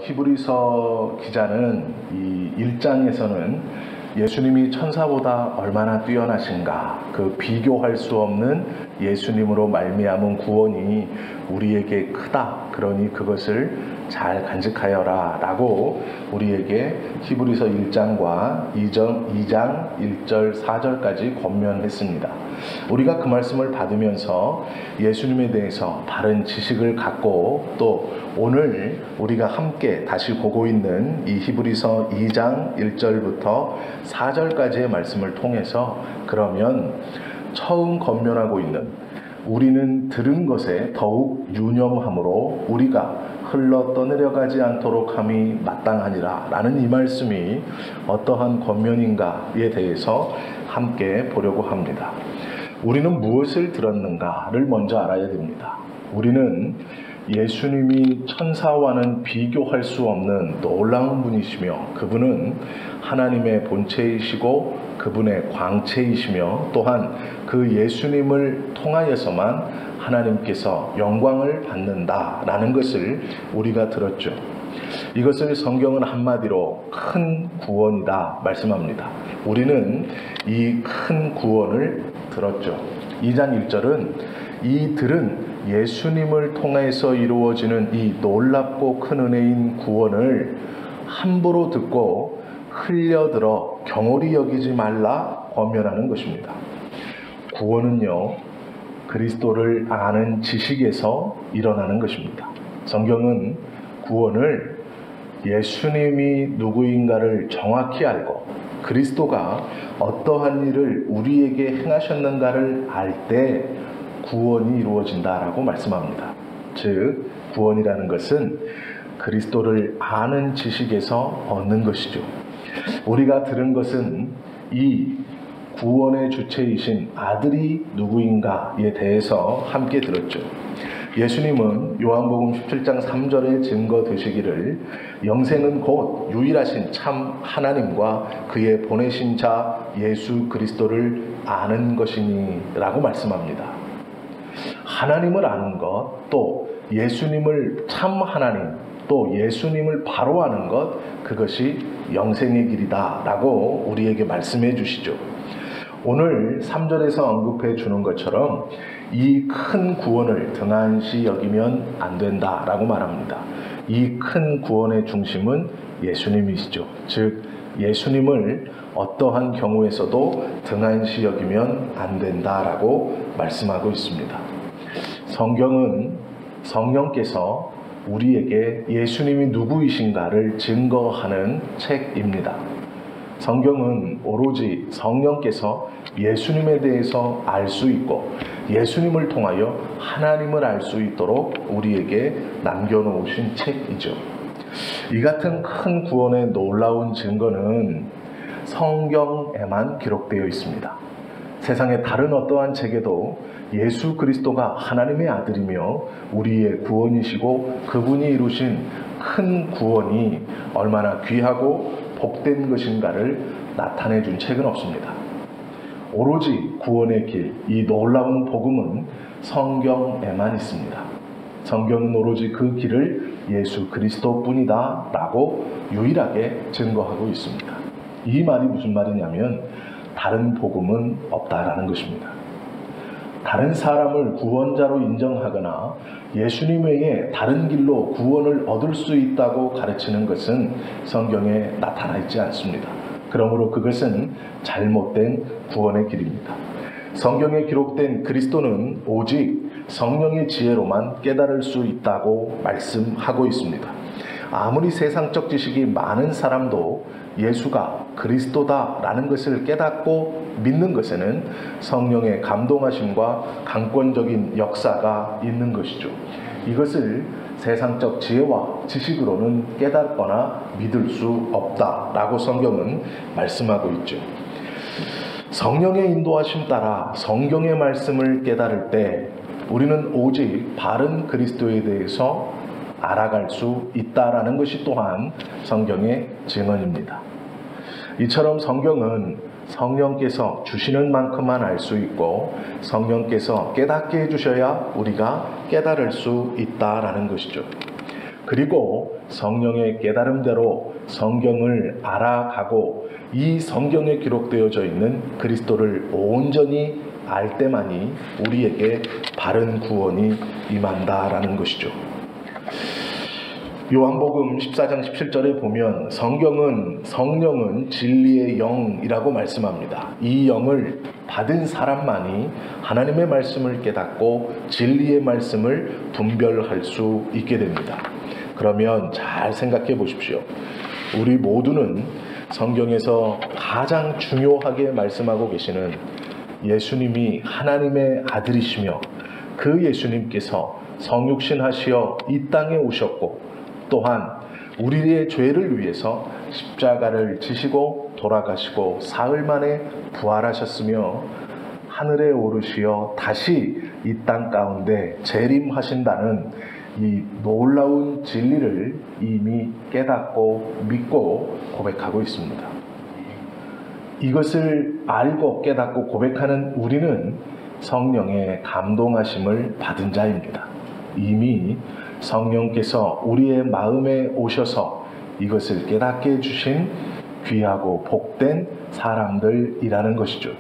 히브리서 기자는 이 1장에서는 예수님이 천사보다 얼마나 뛰어나신가, 그 비교할 수 없는 예수님으로 말미암은 구원이 우리에게 크다, 그러니 그것을 잘 간직하여라 라고 우리에게 히브리서 1장과 2장 1절 4절까지 권면했습니다. 우리가 그 말씀을 받으면서 예수님에 대해서 바른 지식을 갖고, 또 오늘 우리가 함께 다시 보고 있는 이 히브리서 2장 1절부터 4절까지의 말씀을 통해서, 그러면 처음 권면하고 있는 우리는 들은 것에 더욱 유념함으로 우리가 흘러 떠내려가지 않도록 함이 마땅하니라 라는 이 말씀이 어떠한 권면인가에 대해서 함께 보려고 합니다. 우리는 무엇을 들었는가를 먼저 알아야 됩니다. 우리는 예수님이 천사와는 비교할 수 없는 놀라운 분이시며, 그분은 하나님의 본체이시고 그분의 광채이시며, 또한 그 예수님을 통하여서만 하나님께서 영광을 받는다라는 것을 우리가 들었죠. 이것을 성경은 한마디로 큰 구원이다 말씀합니다. 우리는 이 큰 구원을 들었죠. 2장 1절은 이 들은 예수님을 통해서 이루어지는 이 놀랍고 큰 은혜인 구원을 함부로 듣고 흘려들어 경홀히 여기지 말라 권면하는 것입니다. 구원은요, 그리스도를 아는 지식에서 일어나는 것입니다. 성경은 구원을 예수님이 누구인가를 정확히 알고 그리스도가 어떠한 일을 우리에게 행하셨는가를 알 때 구원이 이루어진다라고 말씀합니다. 즉, 구원이라는 것은 그리스도를 아는 지식에서 얻는 것이죠. 우리가 들은 것은 이 구원의 주체이신 아들이 누구인가에 대해서 함께 들었죠. 예수님은 요한복음 17장 3절에 증거 되시기를 영생은 곧 유일하신 참 하나님과 그의 보내신 자 예수 그리스도를 아는 것이니 라고 말씀합니다. 하나님을 아는 것, 또 예수님을 참 하나님, 또 예수님을 바로 아는 것, 그것이 영생의 길이다 라고 우리에게 말씀해 주시죠. 오늘 3절에서 언급해 주는 것처럼 이 큰 구원을 등한시 여기면 안 된다라고 말합니다. 이 큰 구원의 중심은 예수님이시죠. 즉, 예수님을 어떠한 경우에서도 등한시 여기면 안 된다라고 말씀하고 있습니다. 성경은 성령께서 우리에게 예수님이 누구이신가를 증거하는 책입니다. 성경은 오로지 성령께서 예수님에 대해서 알 수 있고 예수님을 통하여 하나님을 알 수 있도록 우리에게 남겨놓으신 책이죠. 이 같은 큰 구원의 놀라운 증거는 성경에만 기록되어 있습니다. 세상의 다른 어떠한 책에도 예수 그리스도가 하나님의 아들이며 우리의 구원이시고 그분이 이루신 큰 구원이 얼마나 귀하고 복된 것인가를 나타내 준 책은 없습니다. 오로지 구원의 길, 이 놀라운 복음은 성경에만 있습니다. 성경은 오로지 그 길을 예수 그리스도뿐이다 라고 유일하게 증거하고 있습니다. 이 말이 무슨 말이냐면 다른 복음은 없다라는 것입니다. 다른 사람을 구원자로 인정하거나 예수님 외에 다른 길로 구원을 얻을 수 있다고 가르치는 것은 성경에 나타나 있지 않습니다. 그러므로 그것은 잘못된 구원의 길입니다. 성경에 기록된 그리스도는 오직 성령의 지혜로만 깨달을 수 있다고 말씀하고 있습니다. 아무리 세상적 지식이 많은 사람도 예수가 그리스도다라는 것을 깨닫고 믿는 것에는 성령의 감동하심과 강권적인 역사가 있는 것이죠. 이것을 세상적 지혜와 지식으로는 깨닫거나 믿을 수 없다라고 성경은 말씀하고 있죠. 성령의 인도하심 따라 성경의 말씀을 깨달을 때 우리는 오직 바른 그리스도에 대해서 알아갈 수 있다라는 것이 또한 성경의 증언입니다. 이처럼 성경은 성령께서 주시는 만큼만 알 수 있고 성령께서 깨닫게 해주셔야 우리가 깨달을 수 있다라는 것이죠. 그리고 성령의 깨달음대로 성경을 알아가고 이 성경에 기록되어져 있는 그리스도를 온전히 알 때만이 우리에게 바른 구원이 임한다라는 것이죠. 요한복음 14장 17절에 보면 성령은 진리의 영이라고 말씀합니다. 이 영을 받은 사람만이 하나님의 말씀을 깨닫고 진리의 말씀을 분별할 수 있게 됩니다. 그러면 잘 생각해 보십시오. 우리 모두는 성경에서 가장 중요하게 말씀하고 계시는 예수님이 하나님의 아들이시며 그 예수님께서 성육신하시어 이 땅에 오셨고 또한 우리의 죄를 위해서 십자가를 지시고 돌아가시고 사흘 만에 부활하셨으며 하늘에 오르시어 다시 이 땅 가운데 재림하신다는 이 놀라운 진리를 이미 깨닫고 믿고 고백하고 있습니다. 이것을 알고 깨닫고 고백하는 우리는 성령의 감동하심을 받은 자입니다. 이미 성령께서 우리의 마음에 오셔서 이것을 깨닫게 해주신 귀하고 복된 사람들이라는 것이죠.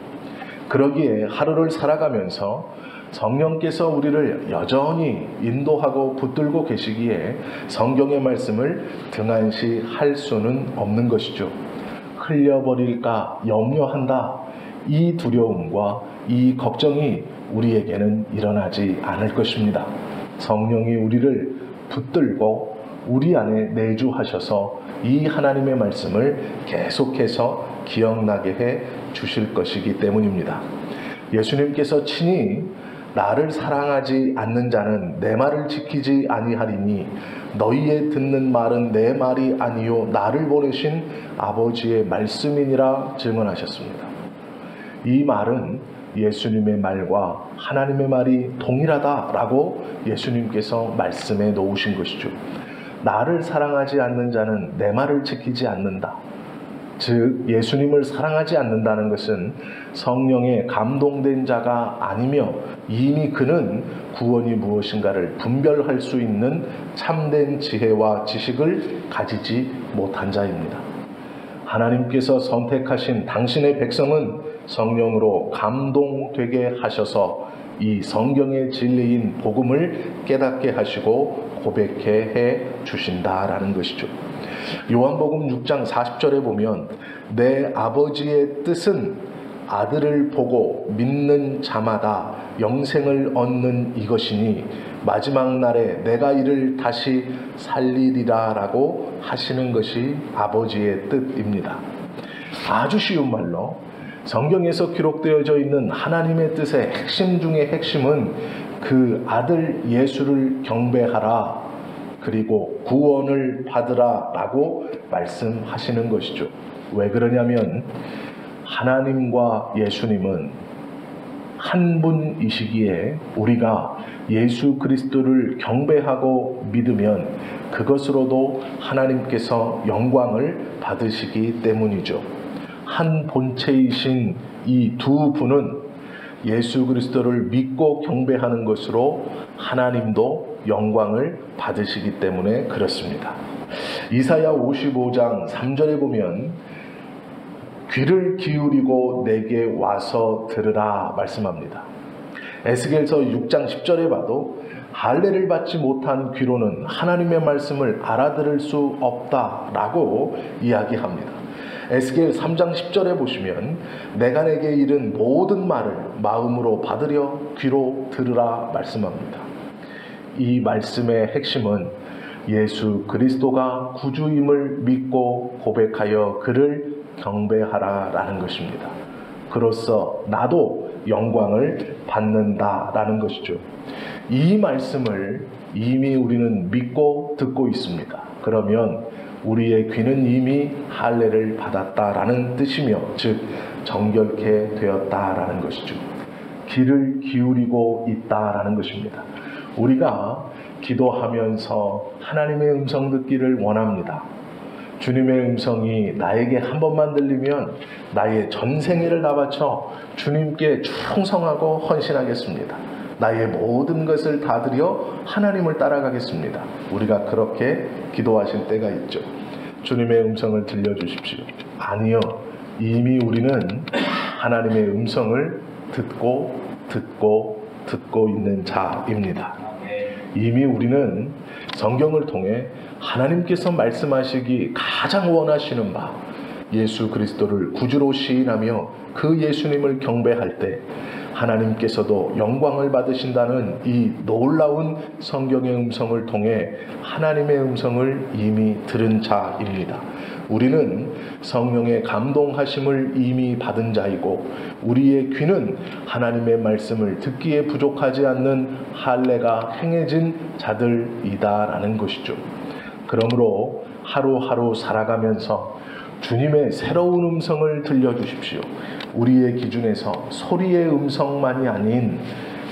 그러기에 하루를 살아가면서 성령께서 우리를 여전히 인도하고 붙들고 계시기에 성경의 말씀을 등한시 할 수는 없는 것이죠. 흘려버릴까 염려한다. 이 두려움과 이 걱정이 우리에게는 일어나지 않을 것입니다. 성령이 우리를 붙들고 우리 안에 내주하셔서 이 하나님의 말씀을 계속해서 기억나게 해 주실 것이기 때문입니다. 예수님께서 친히 나를 사랑하지 않는 자는 내 말을 지키지 아니하리니 너희의 듣는 말은 내 말이 아니요 나를 보내신 아버지의 말씀이니라 증언하셨습니다. 이 말은 예수님의 말과 하나님의 말이 동일하다라고 예수님께서 말씀해 놓으신 것이죠. 나를 사랑하지 않는 자는 내 말을 지키지 않는다. 즉 예수님을 사랑하지 않는다는 것은 성령에 감동된 자가 아니며 이미 그는 구원이 무엇인가를 분별할 수 있는 참된 지혜와 지식을 가지지 못한 자입니다. 하나님께서 선택하신 당신의 백성은 성령으로 감동되게 하셔서 이 성경의 진리인 복음을 깨닫게 하시고 고백해 해 주신다라는 것이죠. 요한복음 6장 40절에 보면 내 아버지의 뜻은 아들을 보고 믿는 자마다 영생을 얻는 이것이니 마지막 날에 내가 이를 다시 살리리라 라고 하시는 것이 아버지의 뜻입니다. 아주 쉬운 말로 성경에서 기록되어져 있는 하나님의 뜻의 핵심 중의 핵심은 그 아들 예수를 경배하라 그리고 구원을 받으라 라고 말씀하시는 것이죠. 왜 그러냐면 하나님과 예수님은 한 분이시기에 우리가 예수 그리스도를 경배하고 믿으면 그것으로도 하나님께서 영광을 받으시기 때문이죠. 한 본체이신 이 두 분은 예수 그리스도를 믿고 경배하는 것으로 하나님도 영광을 받으시기 때문에 그렇습니다. 이사야 55장 3절에 보면 귀를 기울이고 내게 와서 들으라 말씀합니다. 에스겔서 6장 10절에 봐도 할례를 받지 못한 귀로는 하나님의 말씀을 알아들을 수 없다라고 이야기합니다. 에스겔 3장 10절에 보시면 내가 내게 이른 모든 말을 마음으로 받으려 귀로 들으라 말씀합니다. 이 말씀의 핵심은 예수 그리스도가 구주임을 믿고 고백하여 그를 경배하라라는 것입니다. 그로써 나도 영광을 받는다라는 것이죠. 이 말씀을 이미 우리는 믿고 듣고 있습니다. 그러면 우리의 귀는 이미 할례를 받았다라는 뜻이며 즉 정결케 되었다라는 것이죠. 귀를 기울이고 있다라는 것입니다. 우리가 기도하면서 하나님의 음성 듣기를 원합니다. 주님의 음성이 나에게 한 번만 들리면 나의 전생애를 다 바쳐 주님께 충성하고 헌신하겠습니다. 나의 모든 것을 다 드려 하나님을 따라가겠습니다. 우리가 그렇게 기도하실 때가 있죠. 주님의 음성을 들려주십시오. 아니요. 이미 우리는 하나님의 음성을 듣고 있는 자입니다. 이미 우리는 성경을 통해 하나님께서 말씀하시기 가장 원하시는 바 예수 그리스도를 구주로 시인하며 그 예수님을 경배할 때 하나님께서도 영광을 받으신다는 이 놀라운 성경의 음성을 통해 하나님의 음성을 이미 들은 자입니다. 우리는 성령의 감동하심을 이미 받은 자이고 우리의 귀는 하나님의 말씀을 듣기에 부족하지 않는 할례가 행해진 자들이다라는 것이죠. 그러므로 하루하루 살아가면서 주님의 새로운 음성을 들려주십시오. 우리의 기준에서 소리의 음성만이 아닌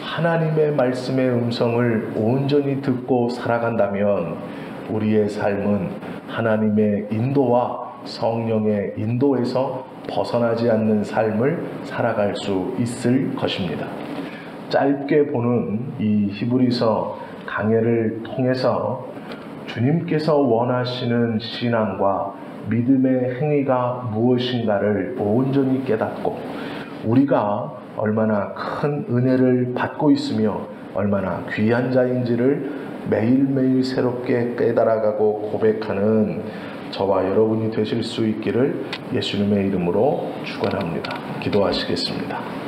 하나님의 말씀의 음성을 온전히 듣고 살아간다면 우리의 삶은 하나님의 인도와 성령의 인도에서 벗어나지 않는 삶을 살아갈 수 있을 것입니다. 짧게 보는 이 히브리서 강해를 통해서 주님께서 원하시는 신앙과 믿음의 행위가 무엇인가를 온전히 깨닫고 우리가 얼마나 큰 은혜를 받고 있으며 얼마나 귀한 자인지를 매일매일 새롭게 깨달아가고 고백하는 저와 여러분이 되실 수 있기를 예수님의 이름으로 축원합니다. 기도하시겠습니다.